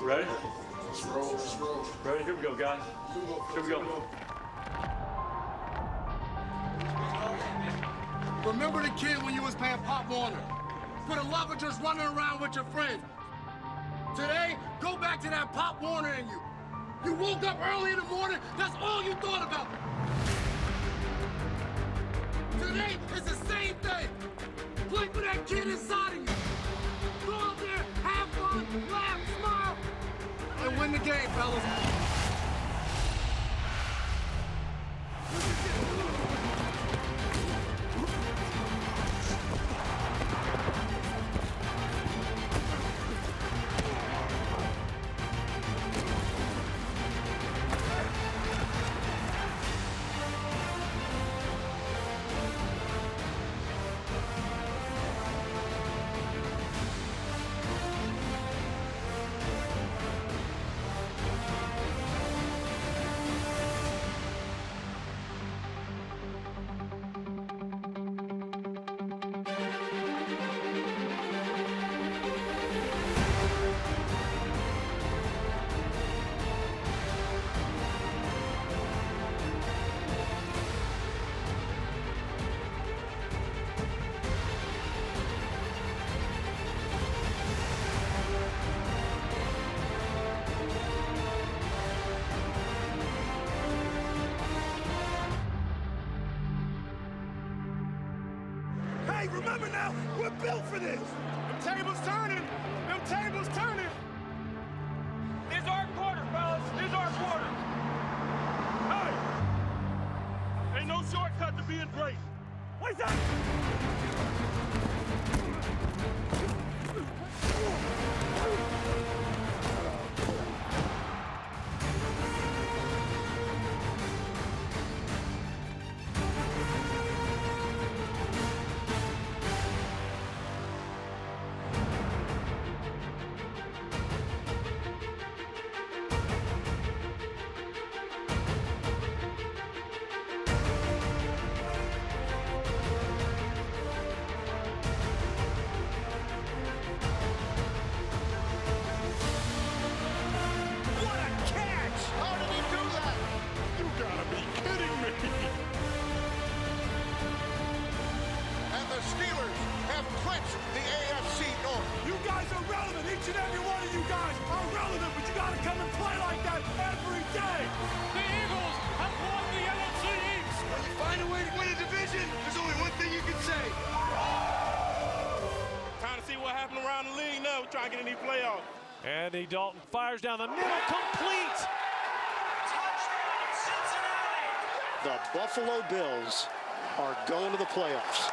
Ready? Let's roll, let's roll. Ready? Here we go, guys. Here we go. Remember the kid when you was playing Pop Warner? For the love of just running around with your friends. Today, go back to that Pop Warner in you. You woke up early in the morning, that's all you thought about. Today is the same thing. Play for that kid inside of you. Go out there, have fun, laugh, smile, and win the game, fellas. Hey, remember now, we're built for this! Them tables turning! Them tables turning! It's our quarter, fellas! It's our quarter! Hey! Ain't no shortcut to being great! What's that? Each and every one of you guys are relevant, but you gotta come and play like that every day. The Eagles have won the NFC East. When you find a way to win a division, there's only one thing you can say. Time to see what happened around the league now. We're trying to get in these playoffs. Andy Dalton fires down the middle, complete. Touchdown, Cincinnati. The Buffalo Bills are going to the playoffs.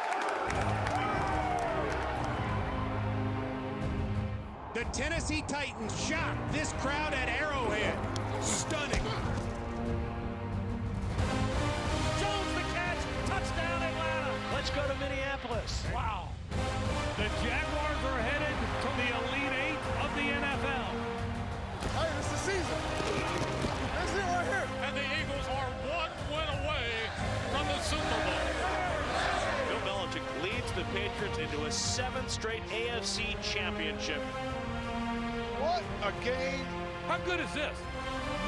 The Tennessee Titans shocked this crowd at Arrowhead. Stunning. Jones the catch, touchdown Atlanta. Let's go to Minneapolis. Wow. The Jaguars are headed to the Elite Eight of the NFL. Hey, it's the season. That's it right here. And the Eagles are one win away from the Super Bowl. Bill Belichick leads the Patriots into a 7th straight AFC championship. What a game. How good is this?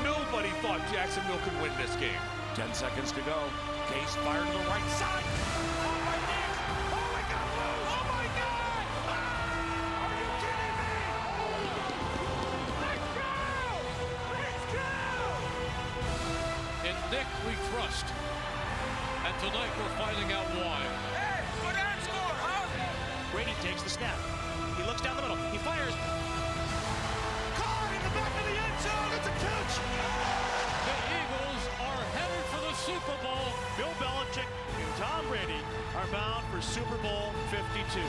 Nobody thought Jacksonville could win this game. 10 seconds to go. Case fired to the right side. Oh my God! Oh my God! Oh my God! Ah! Are you kidding me? Let's go! Let's go! In Nick we trust. And tonight we're finding out why. Hey, go down and score, huh? Brady takes the snap. He looks down the middle. He fires. Back of the end zone, it's a catch! The Eagles are headed for the Super Bowl. Bill Belichick and Tom Brady are bound for Super Bowl 52.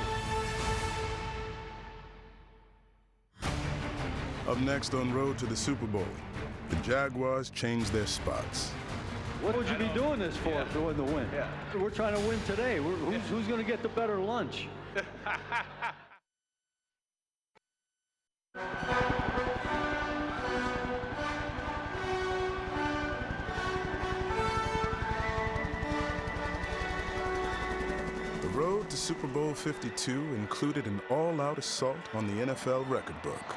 Up next on Road to the Super Bowl, the Jaguars changed their spots. What would you be doing this for if you wasn't to win? Yeah. We're trying to win today. Who's going to get the better lunch? The road to Super Bowl 52 included an all-out assault on the NFL record book.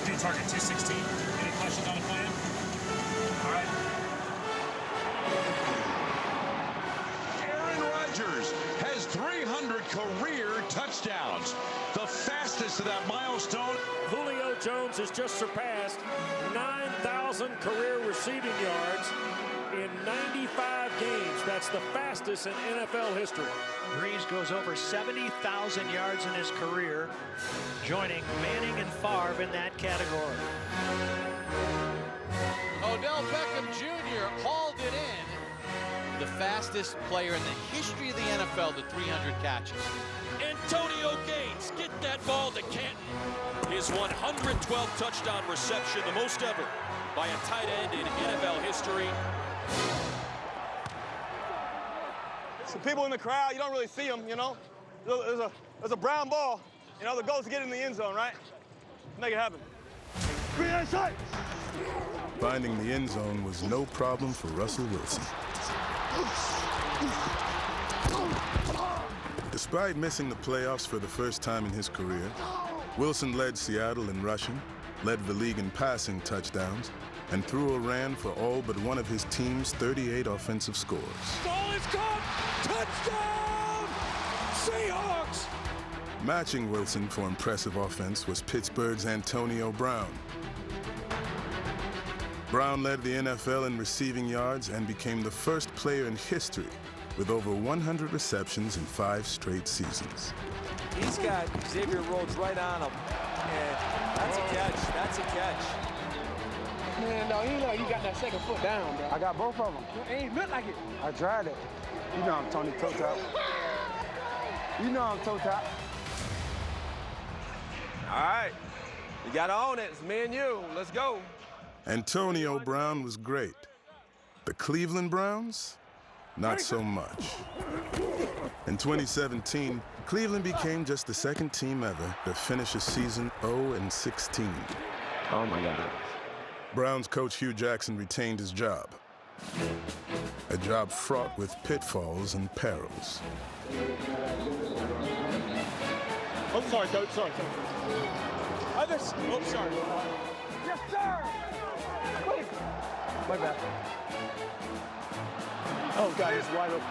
Speed target 216. Any questions on the plan? All right. Aaron Rodgers has 300 career touchdowns, the fastest to that milestone. Julio Jones has just surpassed 9,000 career receiving yards in 95 games. That's the fastest in NFL history. Breeze goes over 70,000 yards in his career, joining Manning and Favre in that category. Odell Beckham Jr. hauled it in. The fastest player in the history of the NFL to 300 catches. Antonio Gates, get that ball to Canton. His 112th touchdown reception, the most ever by a tight end in NFL history. Some people in the crowd, you don't really see them, you know. There's a brown ball. You know, the goal is to get in the end zone, right? Make it happen. Finding the end zone was no problem for Russell Wilson. Despite missing the playoffs for the first time in his career, Wilson led Seattle in rushing, led the league in passing touchdowns, and threw or ran for all but one of his team's 38 offensive scores. Ball is caught! Touchdown! Seahawks! Matching Wilson for impressive offense was Pittsburgh's Antonio Brown. Brown led the NFL in receiving yards and became the first player in history with over 100 receptions in 5 straight seasons. He's got Xavier Rhodes right on him, and that's a catch. That's a catch. Man, dog, you know you got that second foot down, bro. I got both of them. It ain't look like it. I tried it. You know I'm Tony Toe Top. You know I'm Toe Top. All right, you got to own it. It's me and you. Let's go. Antonio Brown was great. The Cleveland Browns, not so much. In 2017, Cleveland became just the second team ever to finish a season 0-16. Oh my God. Browns coach Hugh Jackson retained his job. A job fraught with pitfalls and perils. Oh, sorry, Coach. Sorry. Oh, sorry. Yes, sir. My bad. Oh, God, he's wide open.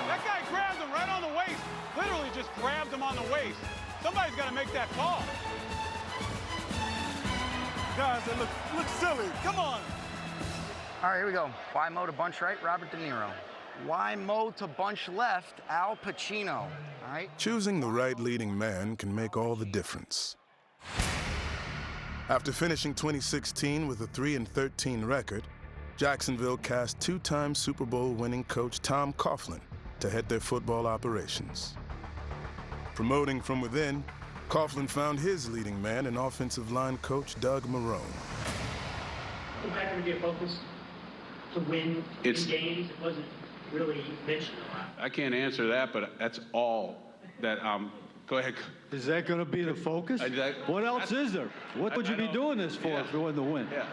That guy grabbed him right on the waist. Literally just grabbed him on the waist. Somebody's got to make that call. Guys, that looks silly. Come on. All right, here we go. Why Mo to bunch right? Robert De Niro. Why Mo to bunch left? Al Pacino. All right? Choosing the right leading man can make all the difference. After finishing 2016 with a 3-13 record, Jacksonville cast 2-time Super Bowl winning coach Tom Coughlin to head their football operations. Promoting from within, Coughlin found his leading man in offensive line coach Doug Marrone. Is that going to be a focus to win in games? It wasn't really mentioned a lot. I can't answer that, but that's all that go ahead. Is that going to be the focus? What else is there? What would you be doing this for if you wanted to win? Yeah.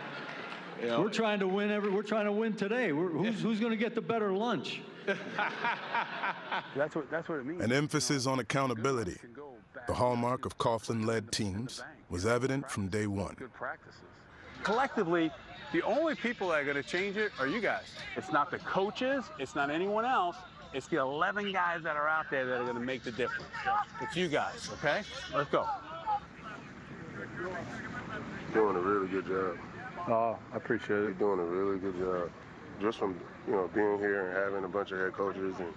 You know, we're trying to win we're trying to win today. Who's going to get the better lunch? That's what it means. An emphasis on accountability, the hallmark of Coughlin-led teams, was evident from day one. Good practices. Collectively, the only people that are going to change it are you guys. It's not the coaches. It's not anyone else. It's the 11 guys that are out there that are going to make the difference. It's you guys, okay? Let's go. Doing a really good job. Oh, I appreciate it. You're doing a really good job. Just from, being here and having a bunch of head coaches and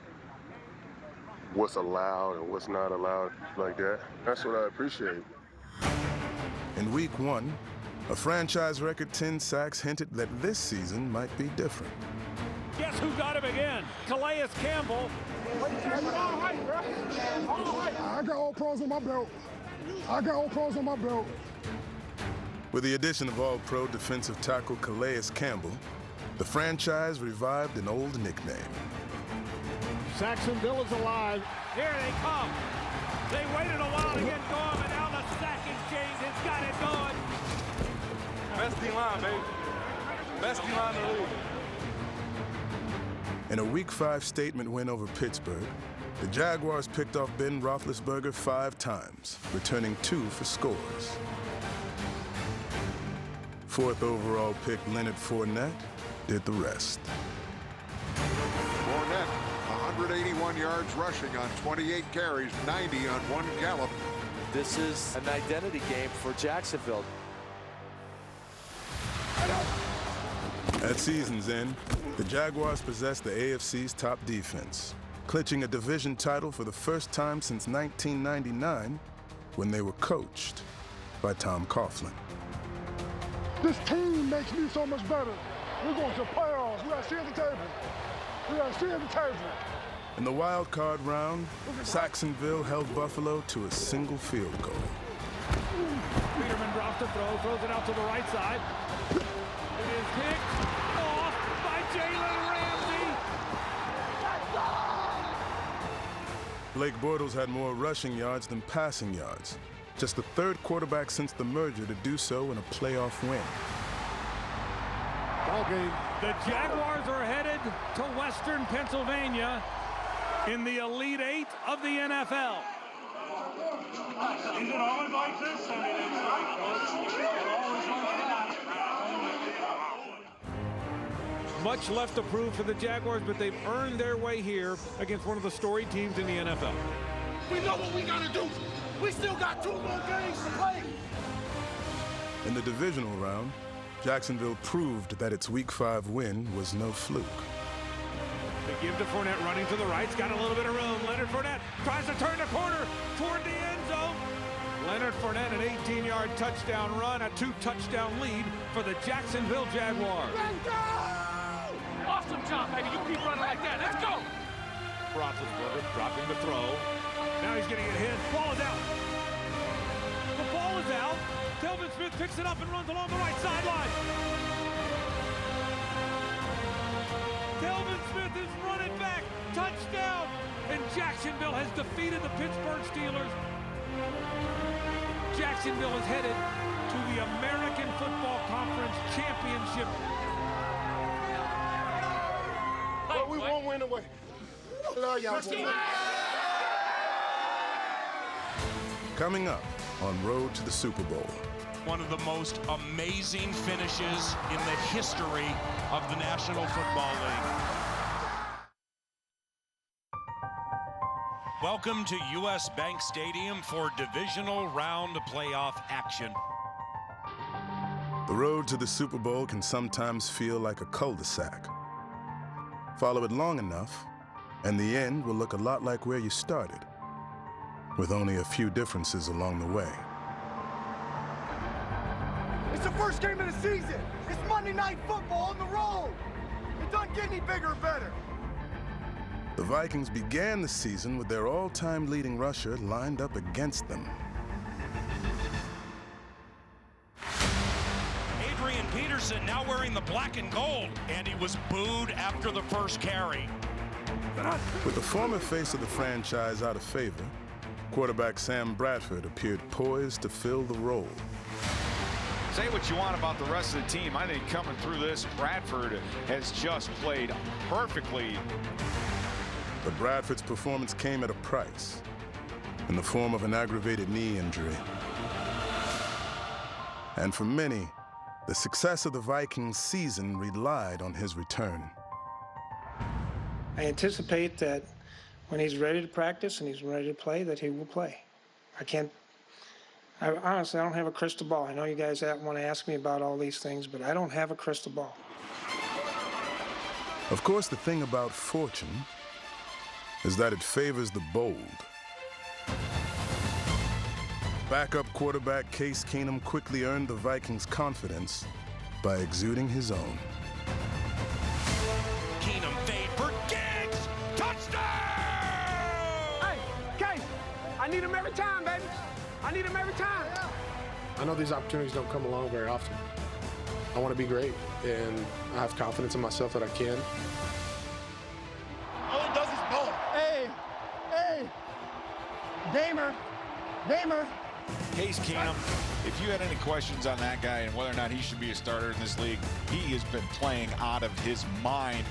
what's allowed and what's not allowed like that. That's what I appreciate. In week 1, a franchise record 10 sacks hinted that this season might be different. Guess who got him again? Calais Campbell. I got all pros on my belt. With the addition of all-pro defensive tackle Calais Campbell, the franchise revived an old nickname. Saxonville is alive. Here they come. They waited a while to get going, and now the sacking change has got it going. Best D-line, baby. Best D-line in the league. In a Week 5 statement win over Pittsburgh, the Jaguars picked off Ben Roethlisberger 5 times, returning 2 for scores. 4th overall pick Leonard Fournette did the rest. Fournette, 181 yards rushing on 28 carries, 90 on one gallop. This is an identity game for Jacksonville. At season's end, the Jaguars possessed the AFC's top defense, clinching a division title for the first time since 1999 when they were coached by Tom Coughlin. This team makes me so much better. We're going to the playoffs. We got to stay at the table. We got to stay at the table. In the wild card round, Saxonville held Buffalo to a single field goal. Peterman drops the throw, throws it out to the right side. It is picked off by Jalen Ramsey. Blake Bortles had more rushing yards than passing yards, just the 3rd quarterback since the merger to do so in a playoff win. The Jaguars are headed to Western Pennsylvania in the Elite Eight of the NFL. Is it always like this? I mean, it's Much left to prove for the Jaguars, but they've earned their way here against one of the storied teams in the NFL. We know what we gotta do. We still got 2 more games to play. In the divisional round, Jacksonville proved that its Week 5 win was no fluke. They give to Fournette running to the right. He's got a little bit of room. Leonard Fournette tries to turn the corner toward the end zone. Leonard Fournette, an 18-yard touchdown run, a 2-touchdown lead for the Jacksonville Jaguars. Let's go! Awesome job, baby. You keep running like that. Let's go! Roethlisberger dropping the throw. Now he's getting it hit. Ball is out. The ball is out. Telvin Smith picks it up and runs along the right sideline. Telvin Smith is running back. Touchdown. And Jacksonville has defeated the Pittsburgh Steelers. Jacksonville is headed to the American Football Conference Championship. But we won't win away. I love y'all. Coming up on Road to the Super Bowl. One of the most amazing finishes in the history of the National Football League. Welcome to U.S. Bank Stadium for divisional round playoff action. The road to the Super Bowl can sometimes feel like a cul-de-sac. Follow it long enough, and the end will look a lot like where you started, with only a few differences along the way. It's the first game of the season. It's Monday Night Football on the road. It doesn't get any bigger or better. The Vikings began the season with their all-time leading rusher lined up against them. Adrian Peterson now wearing the black and gold, and he was booed after the first carry. With the former face of the franchise out of favor, quarterback Sam Bradford appeared poised to fill the role. Say what you want about the rest of the team. I think coming through this, Bradford has just played perfectly. But Bradford's performance came at a price, in the form of an aggravated knee injury. And for many, the success of the Vikings season relied on his return. I anticipate that when he's ready to practice and he's ready to play, that he will play. Honestly, I don't have a crystal ball. I know you guys want to ask me about all these things, but I don't have a crystal ball. Of course, the thing about fortune is that it favors the bold. Backup quarterback Case Keenum quickly earned the Vikings' confidence by exuding his own. Keenum fade for Diggs! Touchdown! Hey, Case, I need him every time, baby. I need him every time. I know these opportunities don't come along very often. I want to be great, and I have confidence in myself that I can. All he does is ball. Hey, Damer. Case Keenum, if you had any questions on that guy and whether or not he should be a starter in this league, he has been playing out of his mind.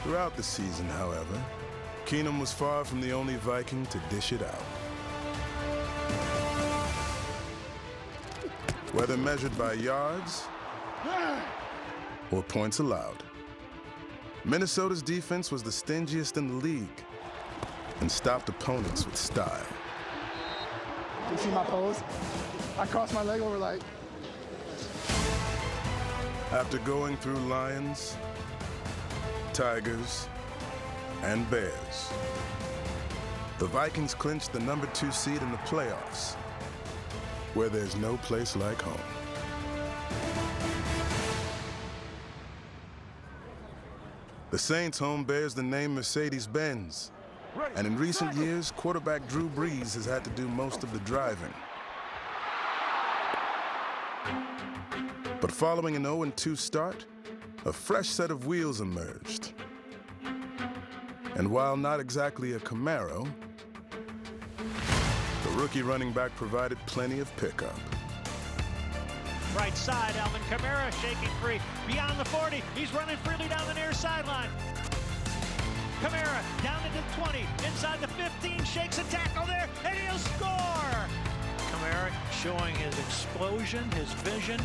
Throughout the season, however, Keenum was far from the only Viking to dish it out. Whether measured by yards or points allowed, Minnesota's defense was the stingiest in the league and stopped opponents with style. You see my pose? I crossed my leg over like... After going through lions, tigers, and bears, the Vikings clinched the #2 seed in the playoffs, where there's no place like home. The Saints' home bears the name Mercedes-Benz, and in recent years, quarterback Drew Brees has had to do most of the driving. But following an 0-2 start, a fresh set of wheels emerged. And while not exactly a Camaro, the rookie running back provided plenty of pickup. Right side, Alvin Kamara shaking free beyond the 40. He's running freely down the near sideline. Kamara down into the 20, inside the 15, shakes a tackle there, and he'll score! Kamara showing his explosion, his vision.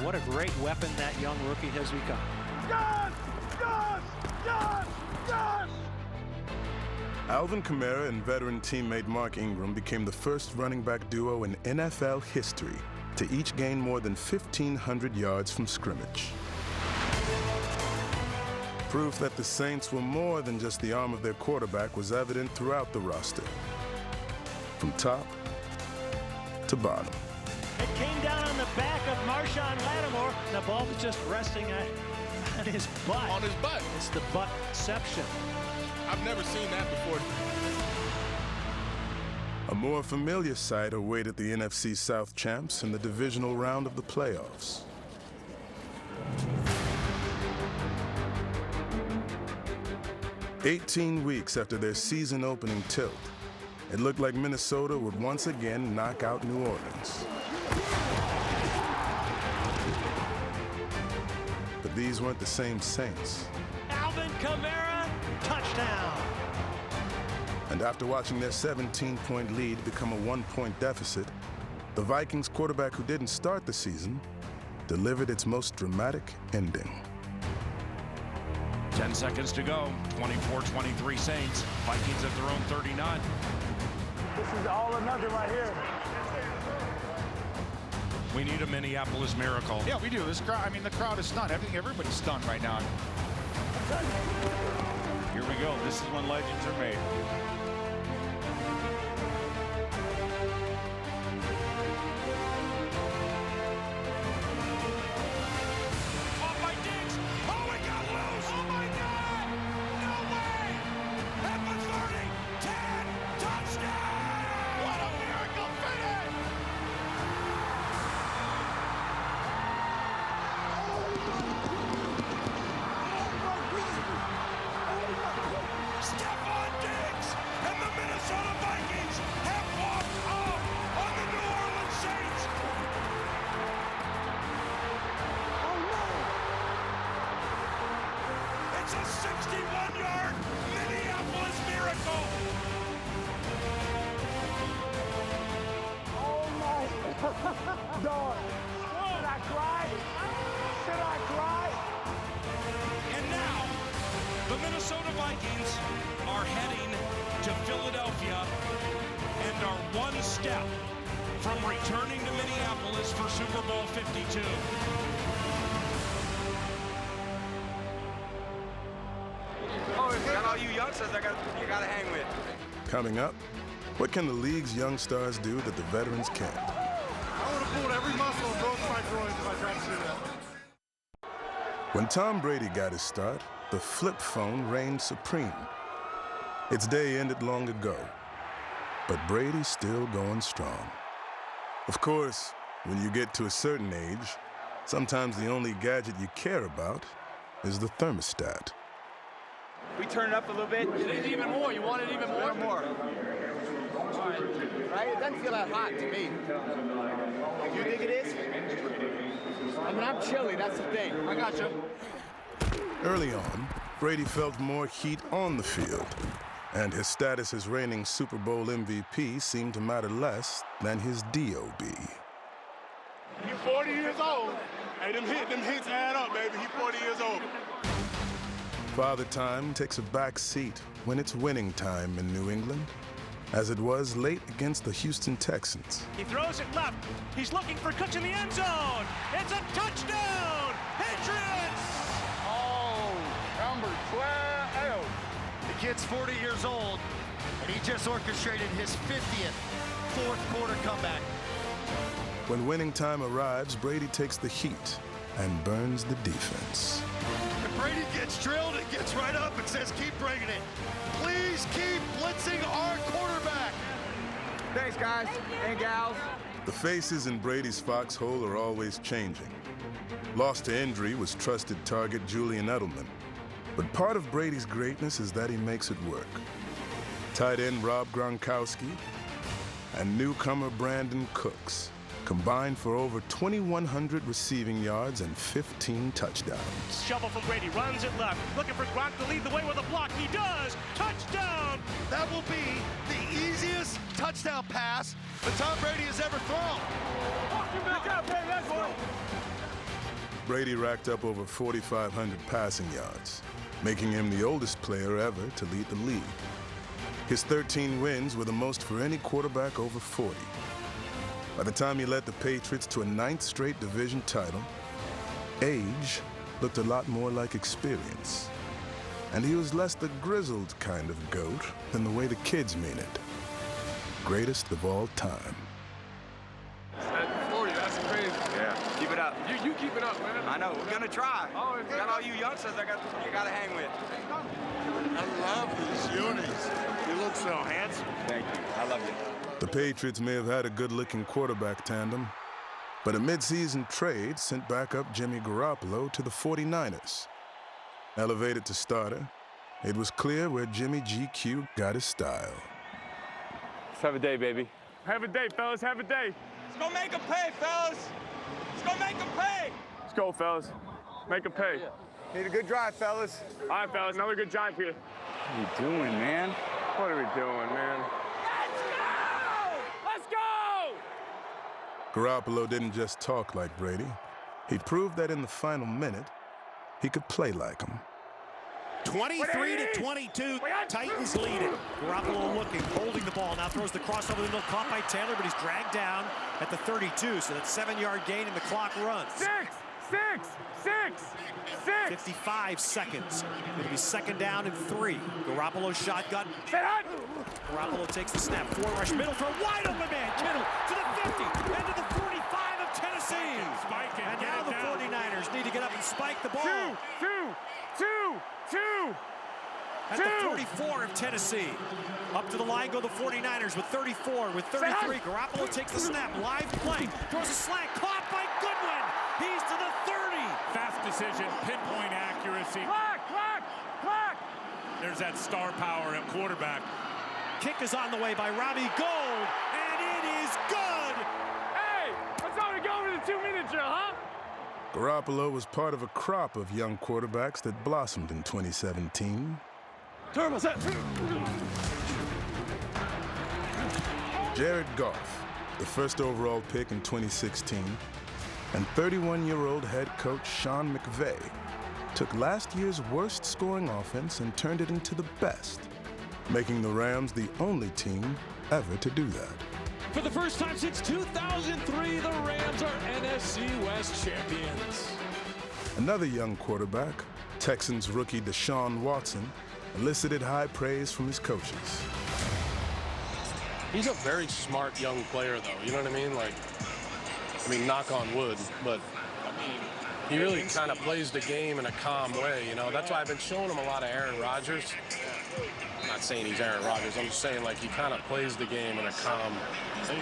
What a great weapon that young rookie has become. Yes! Yes! Yes! Yes! Alvin Kamara and veteran teammate Mark Ingram became the first running back duo in NFL history to each gain more than 1,500 yards from scrimmage. Proof that the Saints were more than just the arm of their quarterback was evident throughout the roster, from top to bottom. It came down on the back of Marshawn Lattimore. The ball was just resting on his butt. On his butt. It's the buttception. I've never seen that before. A more familiar sight awaited the NFC South champs in the divisional round of the playoffs. "18 weeks after their season-opening tilt, it looked like Minnesota would once again knock out New Orleans. But these weren't the same Saints. Alvin Kamara, touchdown. And after watching their 17-point lead become a 1-point deficit, the Vikings quarterback who didn't start the season delivered its most dramatic ending. 10 seconds to go. 24-23 Saints. Vikings at their own 39. This is all or nothing right here. We need a Minneapolis miracle. Yeah, we do. This crowd, I mean, the crowd is stunned. Everybody's stunned right now. Here we go. This is when legends are made. It's a 61-yard Minneapolis miracle. Oh my God. Should I cry? Should I cry? And now, the Minnesota Vikings are heading to Philadelphia and are one step from returning to Minneapolis for Super Bowl 52. Got all you youngsters you gotta hang with. Coming up, what can the league's young stars do that the veterans can't? I would have pulled every muscle in both my groins if I tried to do that. When Tom Brady got his start, the flip phone reigned supreme. Its day ended long ago, but Brady's still going strong. Of course, when you get to a certain age, sometimes the only gadget you care about is the thermostat. We turn it up a little bit. You need even more. You want it even more? More. Right? It doesn't feel that hot to me. You think it is? I mean, I'm chilly. That's the thing. I got you. Early on, Brady felt more heat on the field, and his status as reigning Super Bowl MVP seemed to matter less than his DOB. You're 40 years old. Hey, them hits add up, baby. You're 40 years old. Father Time takes a back seat when it's winning time in New England, as it was late against the Houston Texans. He throws it left. He's looking for Cooks in the end zone. It's a touchdown! Patriots! Oh, number 12. The kid's 40 years old, and he just orchestrated his 50th fourth-quarter comeback. When winning time arrives, Brady takes the heat and burns the defense. If Brady gets drilled, it gets right up and says, keep bringing it. Please keep blitzing our quarterback. Thanks, guys and gals. The faces in Brady's foxhole are always changing. Lost to injury was trusted target Julian Edelman. But part of Brady's greatness is that he makes it work. Tight end Rob Gronkowski and newcomer Brandon Cooks combined for over 2,100 receiving yards and 15 touchdowns. Shovel from Brady, runs it left, looking for Gronk to lead the way with a block. He does! Touchdown! That will be the easiest touchdown pass that Tom Brady has ever thrown. Brady racked up over 4,500 passing yards, making him the oldest player ever to lead the league. His 13 wins were the most for any quarterback over 40. By the time he led the Patriots to a 9th straight division title, age looked a lot more like experience. And he was less the grizzled kind of GOAT than the way the kids mean it. Greatest of all time. That's 40, that's crazy. Yeah, keep it up. You keep it up, man. I know, we're gonna try. Oh, Got all you youngsters you gotta hang with. I love these unis. You look so handsome. Thank you, I love you. The Patriots may have had a good-looking quarterback tandem, but a midseason trade sent backup Jimmy Garoppolo to the 49ers. Elevated to starter, it was clear where Jimmy GQ got his style. Let's have a day, baby. Have a day, fellas. Have a day. Let's go make them pay, fellas. Let's go make them pay. Let's go, fellas. Make them pay. Need a good drive, fellas. All right, fellas. Another good drive here. What are you doing, man? What are we doing, man? Let's go! Garoppolo didn't just talk like Brady. He proved that in the final minute, he could play like him. 23-22, Titans lead it. Garoppolo looking, holding the ball, now throws the crossover the middle, caught by Taylor, but he's dragged down at the 32, so that's 7-yard gain and the clock runs. 55 seconds. It'll be second down and 3. Garoppolo shotgun. Garoppolo takes the snap, 4 rush, middle throw, wide open man, Kittle to the 50, and to the 45 of Tennessee. And now the 49ers need to get up and spike the ball. Two. At the 44 of Tennessee. Up to the line go the 49ers with 34, with 33. Garoppolo takes the snap, live play, throws a slant, caught by Goodwin. He's to the 30. Fast decision, pinpoint accuracy. Clock. There's that star power at quarterback. Kick is on the way by Robbie Gould, and it is good. Hey, let's only go over the 2-minute drill, huh? Garoppolo was part of a crop of young quarterbacks that blossomed in 2017. Turbo set. Jared Goff, the first overall pick in 2016, and 31-year-old head coach Sean McVay took last year's worst scoring offense and turned it into the best, making the Rams the only team ever to do that. For the first time since 2003, the Rams are NFC West champions. Another young quarterback, Texans rookie Deshaun Watson, elicited high praise from his coaches. He's a very smart young player, though. You know what I mean? Knock on wood, but he really kind of plays the game in a calm way, you know? That's why I've been showing him a lot of Aaron Rodgers. I'm not saying he's Aaron Rodgers. I'm just saying, he kind of plays the game in a calm... I've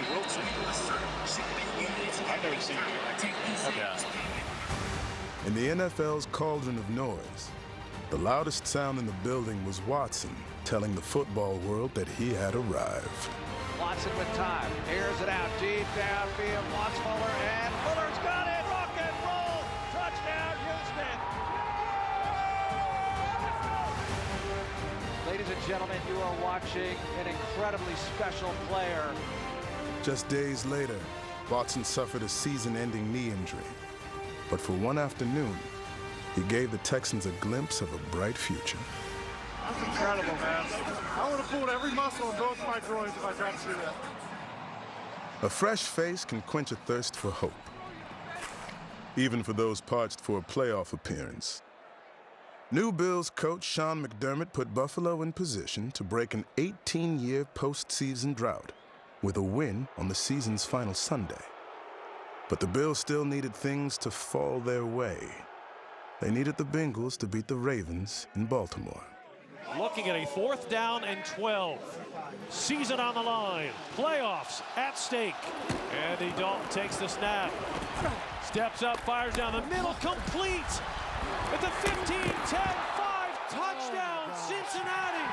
never seen him. Yeah. In the NFL's cauldron of noise, the loudest sound in the building was Watson telling the football world that he had arrived. Watson with time, airs it out deep downfield, wants Fuller, and Fuller's got it! Rock and roll! Touchdown, Houston! and gentlemen, you are watching an incredibly special player. Just days later, Watson suffered a season-ending knee injury. But for one afternoon, he gave the Texans a glimpse of a bright future. That's incredible, man. I would have pulled every muscle in both my groins if I tried to do that. A fresh face can quench a thirst for hope, even for those parched for a playoff appearance. New Bills coach Sean McDermott put Buffalo in position to break an 18-year postseason drought with a win on the season's final Sunday. But the Bills still needed things to fall their way. They needed the Bengals to beat the Ravens in Baltimore. Looking at a 4th down and 12. Season on the line. Playoffs at stake. Andy Dalton takes the snap. Steps up, fires down the middle, complete. At the 15, 10, 5, touchdown, Cincinnati.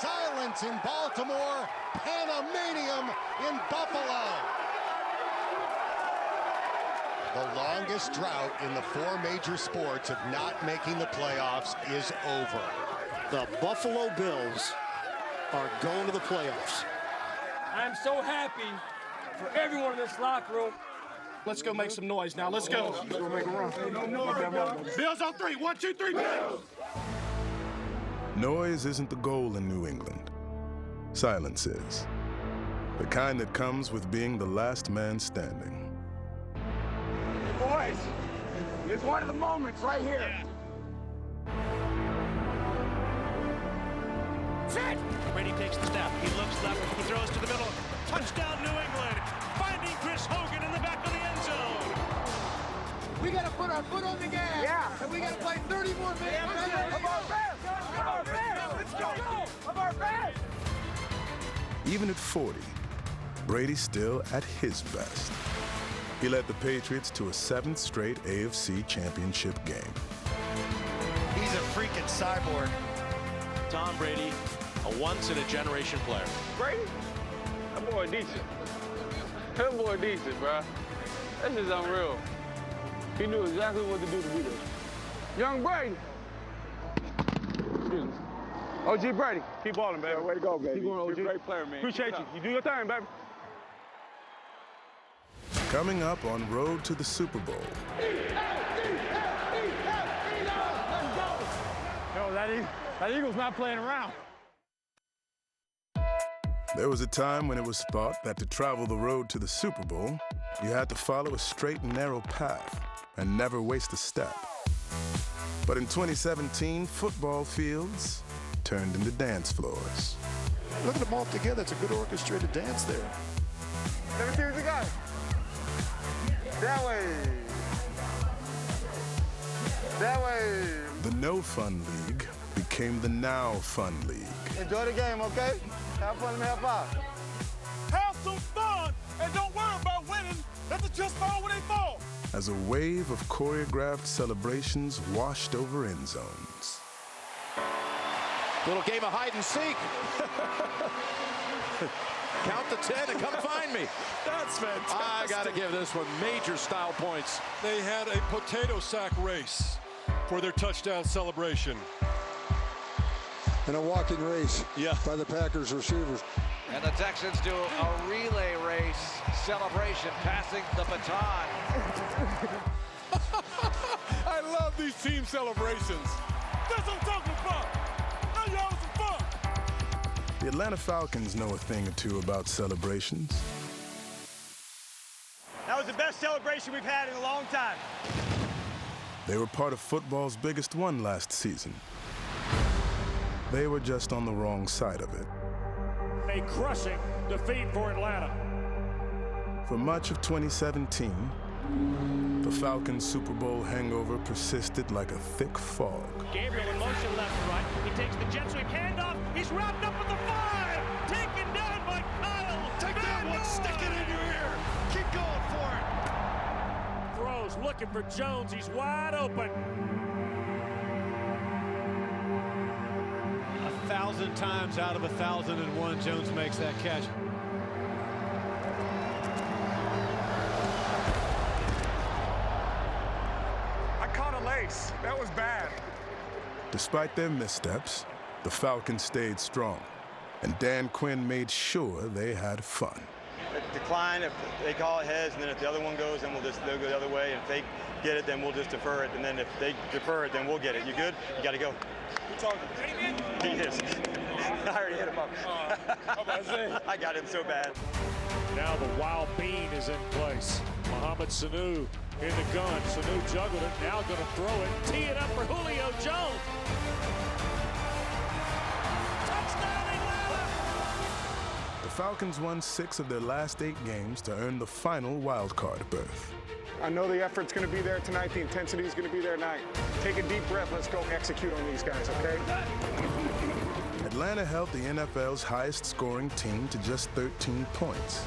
Silence in Baltimore, Panamanium in Buffalo. The longest drought in the 4 major sports of not making the playoffs is over. The Buffalo Bills are going to the playoffs. I'm so happy for everyone in this locker room. Let's go make some noise now. Let's go. Let's go make a run. Bills on 3. 1, 2, 3, Bills! Noise isn't the goal in New England. Silence is. The kind that comes with being the last man standing. Boys, it's one of the moments right here. Set! Brady takes the snap. He looks left. He throws to the middle. Touchdown, New England. Finding Chris Hogan in the back of the end zone. We got to put our foot on the gas. Yeah. And we got to play 30 more minutes. Of our best. Of our best. Let's go. Of our best. Even at 40, Brady's still at his best. He led the Patriots to a 7th straight AFC Championship game. He's a freaking cyborg. Tom Brady, a once-in-a-generation player. Brady? That boy decent. That boy decent, bro. That's just unreal. He knew exactly what to do to beat us. Young Brady. Excuse me. OG Brady. Keep balling, baby. Way to go, baby. Keep going, OG. You're a great player, man. Appreciate you. You do your thing, baby. Coming up on Road to the Super Bowl. Yo, that Eagle's not playing around. There was a time when it was thought that to travel the road to the Super Bowl, you had to follow a straight and narrow path and never waste a step. But in 2017, football fields turned into dance floors. Look at them all together. It's a good orchestrated dance there. Let me see what you got. That way. That way. The No Fun League became the Now Fun League. Enjoy the game, okay? Have fun and have fun. Have some fun and don't worry about winning. That's just fall when they fall. As a wave of choreographed celebrations washed over end zones. Little game of hide and seek. Count to 10 and come find me. That's fantastic. I got to give this one major style points. They had a potato sack race for their touchdown celebration. And a walking race by the Packers receivers. And the Texans do a relay race celebration, passing the baton. I love these team celebrations. That's what I'm talking about. Now y'all have some fun. The Atlanta Falcons know a thing or two about celebrations. That was the best celebration we've had in a long time. They were part of football's biggest one last season. They were just on the wrong side of it. A crushing defeat for Atlanta. For much of 2017, the Falcons' Super Bowl hangover persisted like a thick fog. Gabriel in motion left and right. He takes the jet sweep handoff. He's wrapped up at the 5. Taken down by Kyle. Take that one, stick it in your ear. Keep going for it. Throws, looking for Jones. He's wide open. 1,000 times out of 1,001, Jones makes that catch. I caught a face. That was bad. Despite their missteps, the Falcons stayed strong, and Dan Quinn made sure they had fun. Decline if they call it heads, and then if the other one goes, then they'll go the other way. And if they get it, then we'll just defer it. And then if they defer it, then we'll get it. You good? You got to go. Who talking? He is. I already hit him up. I got him so bad. Now the wild bean is in place. Mohamed Sanu in the gun. Sanu juggled it, now going to throw it. Tee it up for Julio Jones. Touchdown Atlanta! The Falcons won 6 of their last 8 games to earn the final wild card berth. I know the effort's going to be there tonight. The intensity is going to be there tonight. Take a deep breath. Let's go execute on these guys, okay? Atlanta held the NFL's highest-scoring team to just 13 points.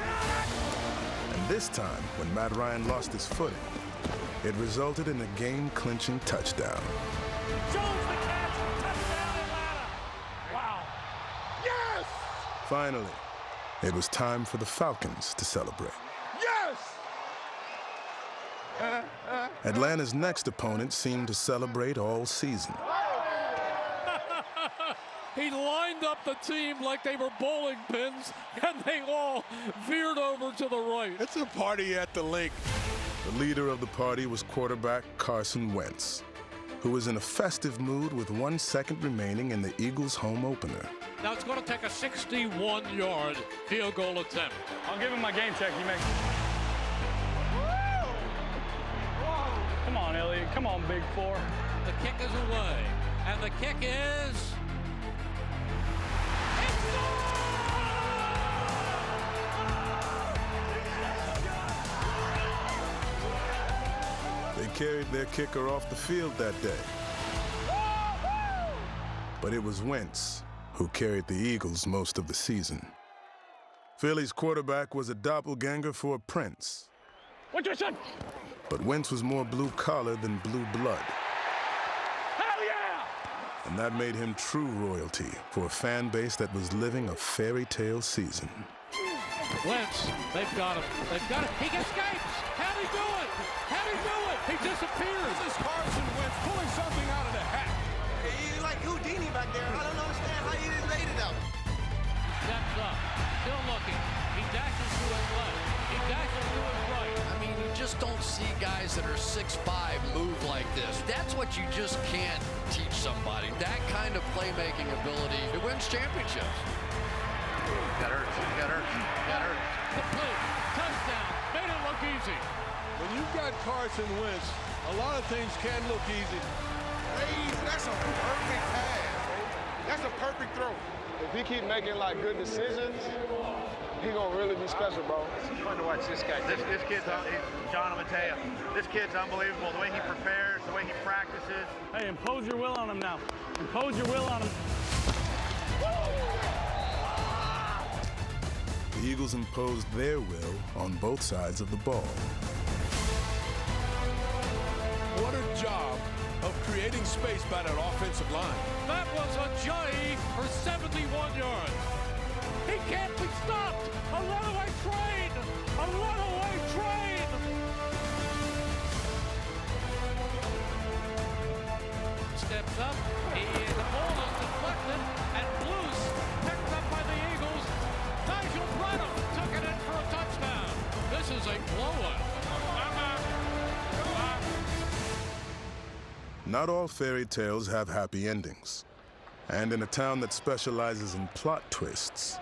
And this time, when Matt Ryan lost his footing, it resulted in a game-clinching touchdown. Jones the catch! Touchdown Atlanta! Wow! Yes! Finally, it was time for the Falcons to celebrate. Yes! Atlanta's next opponent seemed to celebrate all season. He lined up the team like they were bowling pins, and they all veered over to the right. It's a party at the lake. The leader of the party was quarterback Carson Wentz, who was in a festive mood with 1 second remaining in the Eagles' home opener. Now it's going to take a 61-yard field goal attempt. I'll give him my game check. He makes. Come on, Elliott. Come on, Big 4. The kick is away, and the kick is... They carried their kicker off the field that day. But it was Wentz who carried the Eagles most of the season. Philly's quarterback was a doppelganger for Prince. What you said? But Wentz was more blue-collar than blue blood. Hell yeah! And that made him true royalty for a fan base that was living a fairy tale season. Wentz, they've got him. They've got him. He escapes. How'd he do it? How'd he do it? He disappears. This is Carson Wentz pulling something out of the hat. He's like Houdini back there. I don't understand how he didn't laid it out. Steps up. Still looking. He dashes to his left. He dashes to his right. I mean, you just don't see guys that are 6'5" move like this. That's what you just can't teach somebody. That kind of playmaking ability, it wins championships. Got hurt. Got hurt. Got hurt. Complete. Touchdown. Made it look easy. When you've got Carson Wentz, a lot of things can look easy. That's a perfect pass. That's a perfect throw. If he keep making like good decisions, he gonna really be special, bro. It's fun to watch this guy. This kid's John Mateo. This kid's unbelievable. The way he prepares, the way he practices. Hey, impose your will on him now. Impose your will on him. The Eagles imposed their will on both sides of the ball. What a job of creating space by that offensive line. That was a jive for 71 yards. He can't be stopped. A runaway train. A runaway train. Steps up. The ball is deflected and loose. Picked up by the Eagles. Nigel Brennan took it in for a touchdown. This is a blowout. Not all fairy tales have happy endings. And in a town that specializes in plot twists,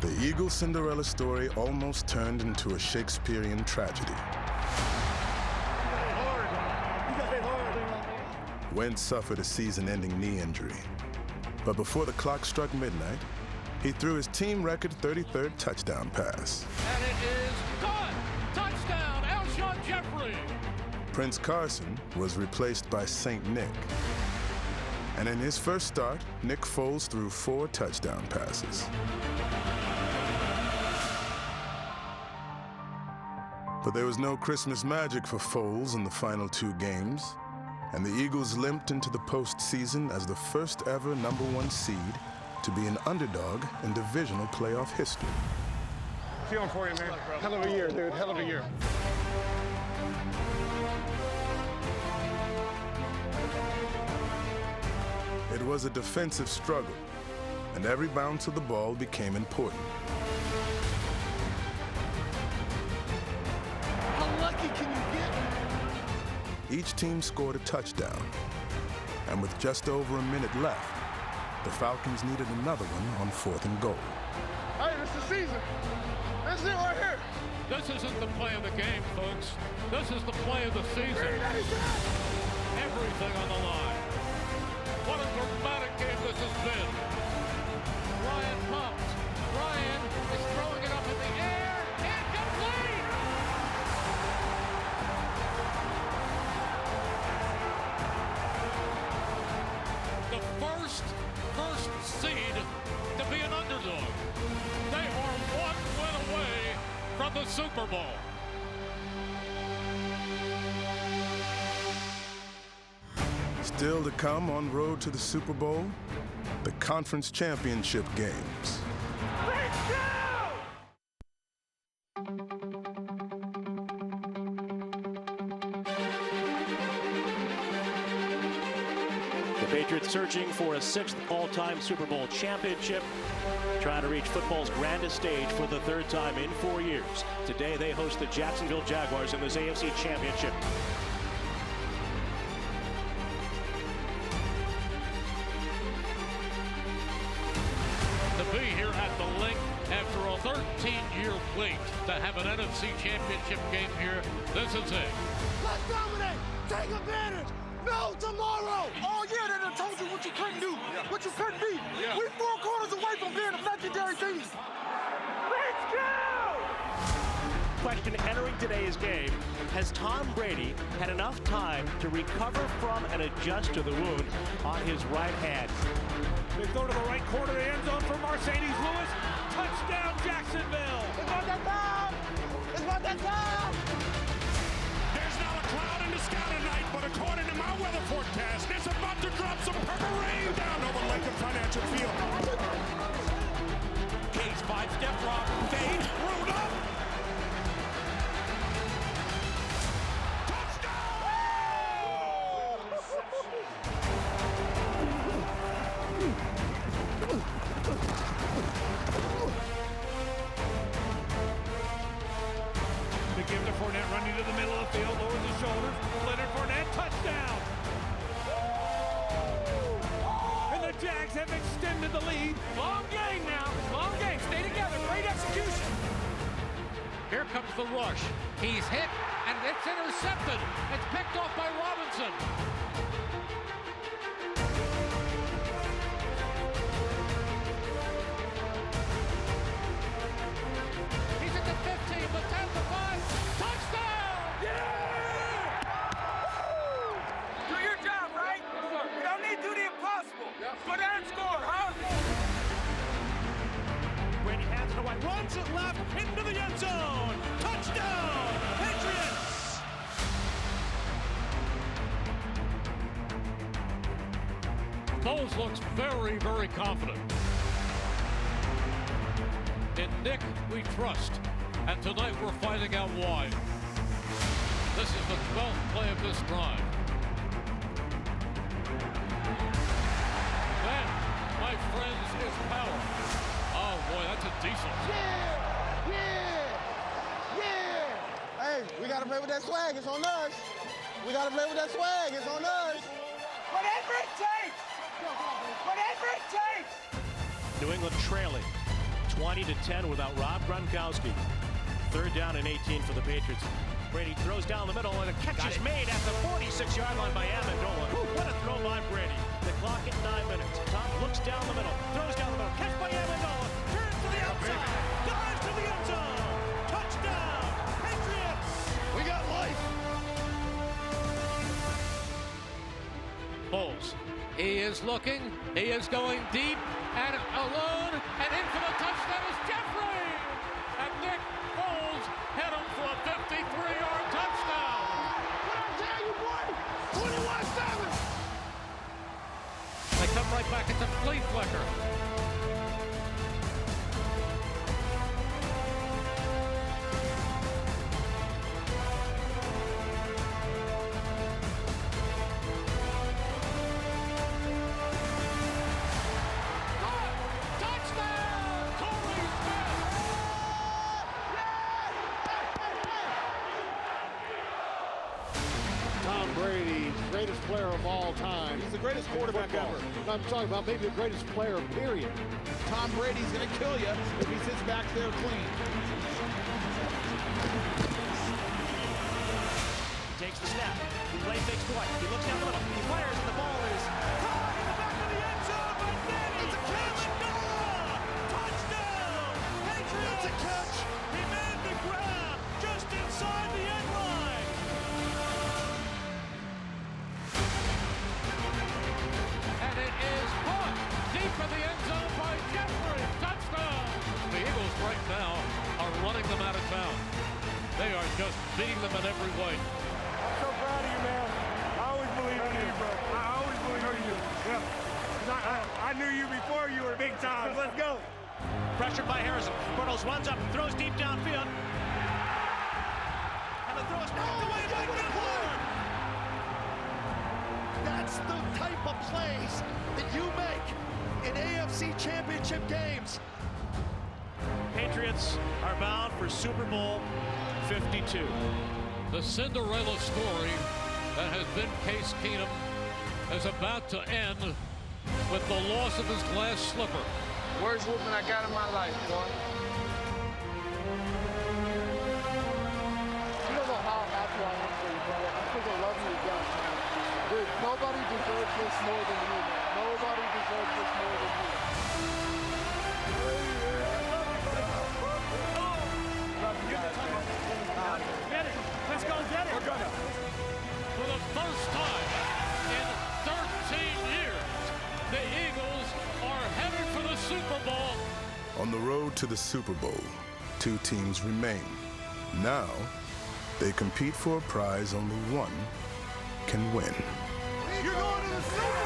the Eagles' Cinderella story almost turned into a Shakespearean tragedy. Wentz suffered a season-ending knee injury. But before the clock struck midnight, he threw his team record 33rd touchdown pass. And it is done. Touchdown, Alshon Jeffrey. Prince Carson was replaced by St. Nick. And in his first start, Nick Foles threw 4 touchdown passes. But there was no Christmas magic for Foles in the final 2 games, and the Eagles limped into the postseason as the first ever #1 seed to be an underdog in divisional playoff history. Feeling for you, man. Hell of a year, dude. Hell of a year. was a defensive struggle, and every bounce of the ball became important. How lucky can you get? Each team scored a touchdown, and with just over a minute left, the Falcons needed another one on 4th and goal. Hey, this is the season. This is it right here. This isn't the play of the game, folks. This is the play of the season. Everything on the line. What a dramatic game this has been. Ryan pumps. Ryan is throwing it up in the air. Incomplete! The first seed to be an underdog. They are one win away from the Super Bowl. Still to come on road to the Super Bowl, the conference championship games. Let's go! The Patriots searching for a 6th all-time Super Bowl championship, trying to reach football's grandest stage for the 3rd time in 4 years. Today they host the Jacksonville Jaguars in this AFC Championship. To be here at the Link after a 13-year wait to have an NFC Championship game here, this is it. Let's dominate! Take advantage! No tomorrow! All year they done told you what you couldn't do, what you couldn't be. We 4 quarters away from being a legendary team. Let's go! Question entering today's game, has Tom Brady had enough time to recover from and adjust to the wound on his right hand? They throw to the right corner of the end zone for Mercedes Lewis. Touchdown, Jacksonville! It's about that time! It's about that time! There's not a cloud in the sky tonight, but according to my weather forecast, it's about to drop some purple rain down over Lincoln Financial Field. Case 5-step drop, fade, rolled up. They give to Fournette running to the middle of the field, lowers his shoulders. Leonard Fournette, touchdown! And the Jags have extended the lead. Long game now. Long game. Stay together. Great execution. Here comes the rush. He's hit, and it's intercepted. It's picked off by Robinson. He's at the 15, the 10, the 5. Touchdown! Do your job, right? You don't need to do the impossible. Go down and score, huh? Brady hands it away, runs it left into the end zone. Touchdown, Patriots! Foles looks very, very confident. In Nick, we trust. And tonight we're finding out why. This is the 12th play of this drive. That, my friends, is power. Oh boy, that's a diesel. Hey, we gotta play with that swag. It's on us. We gotta play with that swag. It's on us. Whatever it takes! Whatever it takes! New England trailing 20-10 without Rob Gronkowski. 3rd down and 18 for the Patriots. Brady throws down the middle, and a catch is made at the 46-yard line by Amendola. What a throw by Brady. The clock at 9 minutes. Tom looks down the middle, throws down the middle, catch by Amendola, turns to the outside, dives to the end zone. Touchdown, Patriots! We got life. Foles. He is looking. He is going deep and alone. And in for the touchdown is Jeffrey. And Nick Foles hit him for a 53-yard touchdown. What I tell you, boy? 21-7. They come right back. It's a flea flicker. Tom Brady, greatest player of all time. He's the greatest quarterback ever. I'm talking about maybe the greatest player, period. Tom Brady's going to kill you if he sits back there clean. He takes the snap. He play fakes twice. He looks down the middle. He fires, and the ball is caught in the back of the end zone by Danny. It's a catch. Touchdown. Patriots. That's a catch. He made the grab just inside the end line. And it is caught deep in the end zone by Jeffrey. Touchdown. The Eagles right now are running them out of town. They are just beating them in every way. I'm so proud of you, man. I always believe in you, bro. I always believe in you. Yeah. I knew you before you were big time. Let's go. Pressured by Harrison. Bortles runs up and throws deep downfield. And the throw is knocked away by Gifford. That's the type of plays that you make in AFC Championship games. Patriots are bound for Super Bowl 52. The Cinderella story that has been Case Keenum is about to end with the loss of his glass slipper. Worst whooping I got in my life, boy. You don't know how happy I am for you, brother. I freaking love you again, man. Dude, nobody deserves this more than you, man. Nobody deserves this more than you. Get it. Let's go get it. We're gonna. For the first time in 13 years, the Eagles are headed for the Super Bowl. On the road to the Super Bowl, two teams remain. Now, they compete for a prize only one can win. You're going to the Super